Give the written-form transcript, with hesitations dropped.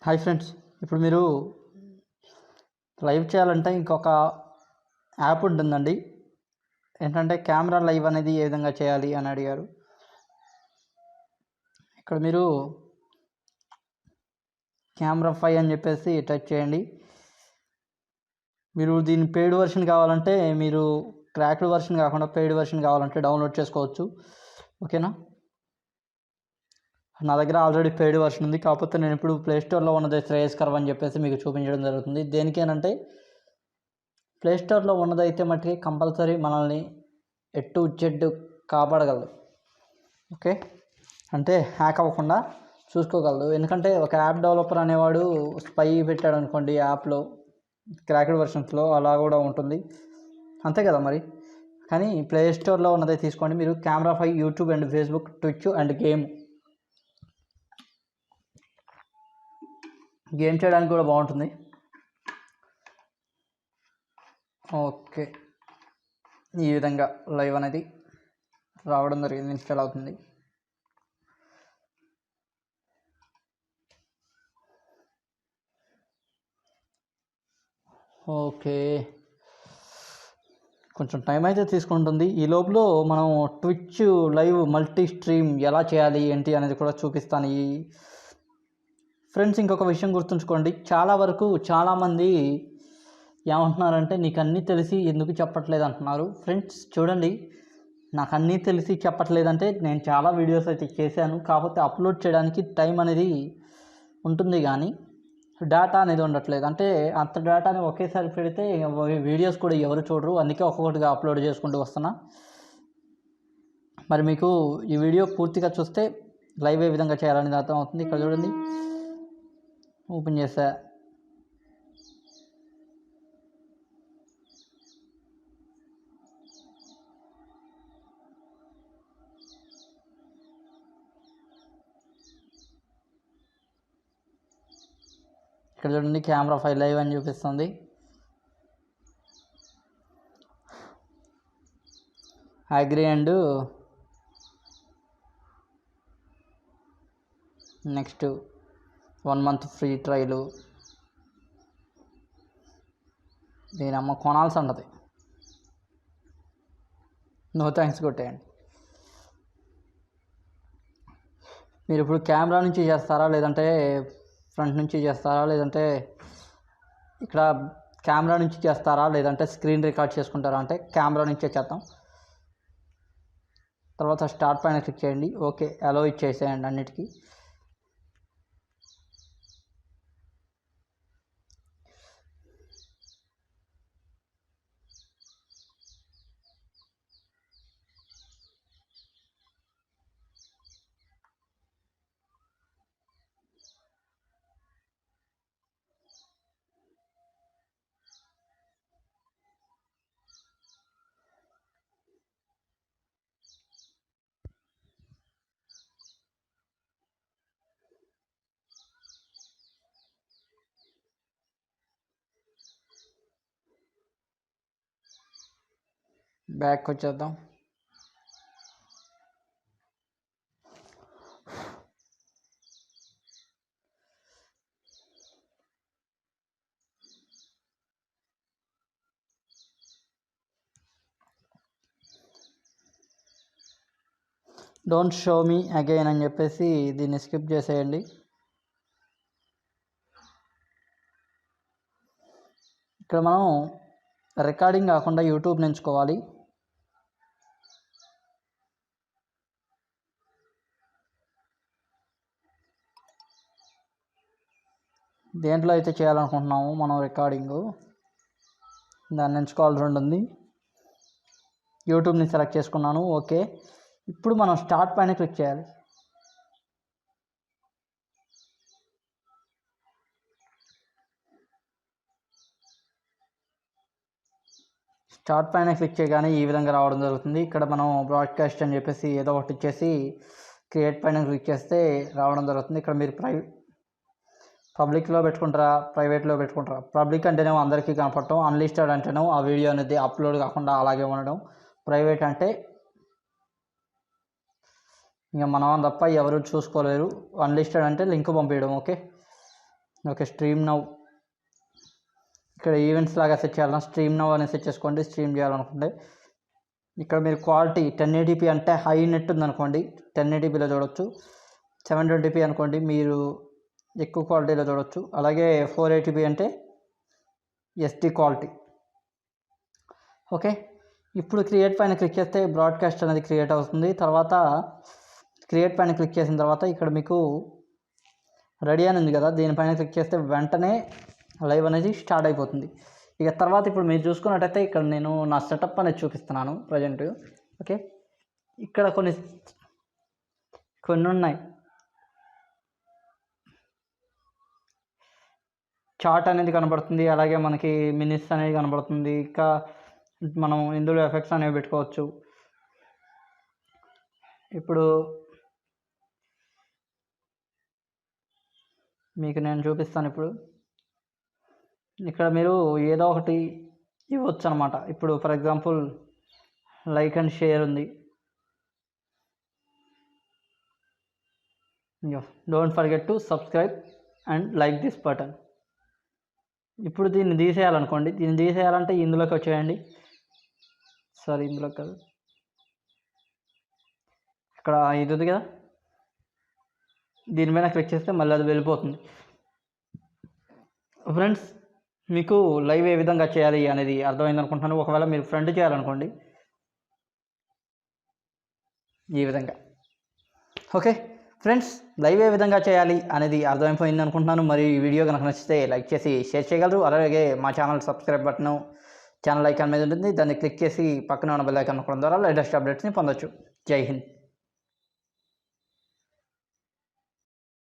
Hi friends, ఇప్పుడు మీరు live చేయాలంటే ఇంకొక యాప్ ఉంటుందండి. ఏంటంటే కెమెరా లైవ్ అనేది ఏ విధంగా చేయాలి అని అడిగారు. ఇక్కడ మీరు కెమెరా 5 అని చెప్పేసి టచ్ చేయండి. మీరు దీని పెయిడ్ వర్షన్ కావాలంటే మీరు క్రాక్డ్ వర్షన్ కాకుండా పెయిడ్ వర్షన్ కావాలంటే డౌన్లోడ్ చేసుకోవచ్చు. ఓకేనా? నా దగ్గర ఆల్రెడీ పెయిడ్ వర్షన్ ఉంది. కాకపోతే నేను ఇప్పుడు ప్లేస్టోర్లో ఉన్నది శ్రేయస్కరం అని చెప్పేసి మీకు చూపించడం జరుగుతుంది. దేనికేనంటే ప్లేస్టోర్లో ఉన్నదైతే మట్టుకి కంపల్సరీ మనల్ని ఎటు జెడ్ కాపాడగలదు. ఓకే, అంటే హ్యాక్ అవ్వకుండా చూసుకోగలదు. ఎందుకంటే ఒక యాప్ డెవలపర్ అనేవాడు స్పై పెట్టాడు అనుకోండి యాప్లో, క్రాక్డ్ వర్షన్స్లో అలా కూడా ఉంటుంది, అంతే కదా మరి. కానీ ప్లే స్టోర్లో ఉన్నదే తీసుకోండి. మీరు camera 5 YouTube and Facebook, twitch and game చేయడానికి కూడా బాగుంటుంది. ఓకే, ఈ విధంగా లైవ్ అనేది రావడం జరిగింది, ఇన్స్టాల్ అవుతుంది. ఓకే, కొంచెం టైం అయితే తీసుకుంటుంది. ఈ లోపల మనం ట్విచ్ లైవ్ మల్టీ స్ట్రీమ్ ఎలా చేయాలి ఏంటి అనేది కూడా చూపిస్తాను. ఈ ఫ్రెండ్స్, ఇంకొక విషయం గుర్తుంచుకోండి, చాలా వరకు చాలామంది ఏమంటున్నారంటే నీకు అన్నీ తెలిసి ఎందుకు చెప్పట్లేదు అంటున్నారు. ఫ్రెండ్స్ చూడండి, నాకు అన్నీ తెలిసి చెప్పట్లేదంటే నేను చాలా వీడియోస్ అయితే చేశాను, కాకపోతే అప్లోడ్ చేయడానికి టైం అనేది ఉంటుంది కానీ డేటా అనేది ఉండట్లేదు. అంటే అంత డేటాని ఒకేసారి పెడితే వీడియోస్ కూడా ఎవరు చూడరు, అందుకే ఒక్కొక్కటిగా అప్లోడ్ చేసుకుంటూ వస్తున్నా. మరి మీకు ఈ వీడియో పూర్తిగా చూస్తే లైవ్ ఏ విధంగా చేయాలనేది అర్థం అవుతుంది. ఇక్కడ చూడండి, ఓపెన్ చేసా. ఇక్కడ చూడండి, కెమెరా 5 లైవ్ అని చూపిస్తుంది. Agree and next 1 month free trial. దీని అమ్మ కొనాల్సి ఉంటుంది. నో థ్యాంక్స్ కొట్టేయండి. మీరు ఇప్పుడు కెమెరా నుంచి చేస్తారా, లేదంటే ఫ్రంట్ నుంచి చేస్తారా, లేదంటే ఇక్కడ కెమెరా నుంచి చేస్తారా, లేదంటే స్క్రీన్ రికార్డ్ చేసుకుంటారా అంటే కెమెరా నుంచే చేద్దాం. తర్వాత స్టార్ట్ పైన క్లిక్ చేయండి. ఓకే, అలో ఇచ్చేసేయండి అన్నిటికీ. బ్యాక్ వచ్చేద్దాం. డోంట్ షో మీ అగైన్ అని చెప్పేసి దీన్ని స్కిప్ చేసేయండి. ఇక్కడ మనం రికార్డింగ్ కాకుండా యూట్యూబ్ ఎంచుకోవాలి. దేంట్లో అయితే చేయాలనుకుంటున్నాము మనం రికార్డింగు, దాన్ని ఎంచుకోవాల్సి ఉంటుంది. యూట్యూబ్ని సెలెక్ట్ చేసుకున్నాను. ఓకే, ఇప్పుడు మనం స్టార్ట్ పైన క్లిక్ చేయాలి. స్టార్ట్ పైన క్లిక్ చేయగానే ఈ విధంగా రావడం జరుగుతుంది. ఇక్కడ మనం బ్రాడ్కాస్ట్ అని చెప్పేసి ఏదో ఒకటి ఇచ్చేసి క్రియేట్ పైన క్లిక్ చేస్తే రావడం జరుగుతుంది. ఇక్కడ మీరు పబ్లిక్లో పెట్టుకుంటారా, ప్రైవేట్లో పెట్టుకుంటారా? పబ్లిక్ అంటేనేమో అందరికీ కనపడటం, అన్లిస్టెడ్ అంటేనేమో ఆ వీడియో అనేది అప్లోడ్ కాకుండా అలాగే ఉండడం, ప్రైవేట్ అంటే ఇంకా మనం తప్ప ఎవరు చూసుకోలేరు, అన్లిస్టెడ్ అంటే లింక్ పంపించడం. Okay, okay, stream now. ఇక్కడ ఈవెంట్స్ లాగా సెట్ చేయాలన్నా స్ట్రీమ్ నౌ అనేది సెట్ చేసుకోండి. స్ట్రీమ్ చేయాలనుకుంటే ఇక్కడ మీరు క్వాలిటీ 1080p అంటే హై నెట్ ఉందనుకోండి 1080pలో చూడవచ్చు. 720p అనుకోండి మీరు ఎక్కువ క్వాలిటీలో చూడవచ్చు. అలాగే 480p అంటే SD క్వాలిటీ. ఓకే, ఇప్పుడు క్రియేట్ పైన క్లిక్ చేస్తే బ్రాడ్కాస్ట్ అనేది క్రియేట్ అవుతుంది. తర్వాత క్రియేట్ పైన క్లిక్ చేసిన తర్వాత ఇక్కడ మీకు రెడీ అని ఉంది కదా, దీనిపైన క్లిక్ చేస్తే వెంటనే లైవ్ అనేది స్టార్ట్ అయిపోతుంది. ఇక తర్వాత ఇప్పుడు మీరు చూసుకున్నట్టయితే ఇక్కడ నేను నా సెటప్ అనేది చూపిస్తున్నాను ప్రజెంట్. ఓకే, ఇక్కడ కొన్ని ఉన్నాయి. చార్ట్ అనేది కనబడుతుంది, అలాగే మనకి మినిట్స్ అనేది కనబడుతుంది. ఇంకా మనం ఇందులో ఎఫెక్ట్స్ అనేవి పెట్టుకోవచ్చు. ఇప్పుడు మీకు నేను చూపిస్తాను. ఇక్కడ మీరు ఏదో ఒకటి ఇవ్వచ్చు అనమాట. ఇప్పుడు for example like and share ఉంది. Don't forget to subscribe and like this button. ఇప్పుడు దీన్ని తీసేయాలనుకోండి, దీన్ని తీసేయాలంటే ఇందులోకి వచ్చేయండి. సారీ, ఇందులో కాదు, ఇక్కడ ఇది ఉంది కదా, దీని మీద క్లిక్ చేస్తే మళ్ళీ అది వెళ్ళిపోతుంది. ఫ్రెండ్స్, మీకు లైవ్ ఏ విధంగా చేయాలి అనేది అర్థమైంది అనుకుంటున్నాను. ఒకవేళ మీరు ఫ్రంట్ చేయాలనుకోండి ఈ విధంగా. ఓకే ఫ్రెండ్స్, లైవ్ ఏ విధంగా చేయాలి అనేది అర్థమైపోయింది అనుకుంటున్నాను. మరి ఈ వీడియో కనుక నచ్చితే లైక్ చేసి షేర్ చేయగలరు. అలాగే మా channel subscribe button channel icon మీద ఉంటుంది, దాన్ని క్లిక్ చేసి పక్కన ఉన్న బెల్ ఐకాన్ నొక్కడం ద్వారా లేటెస్ట్ అప్డేట్స్ని పొందొచ్చు. జై హింద్.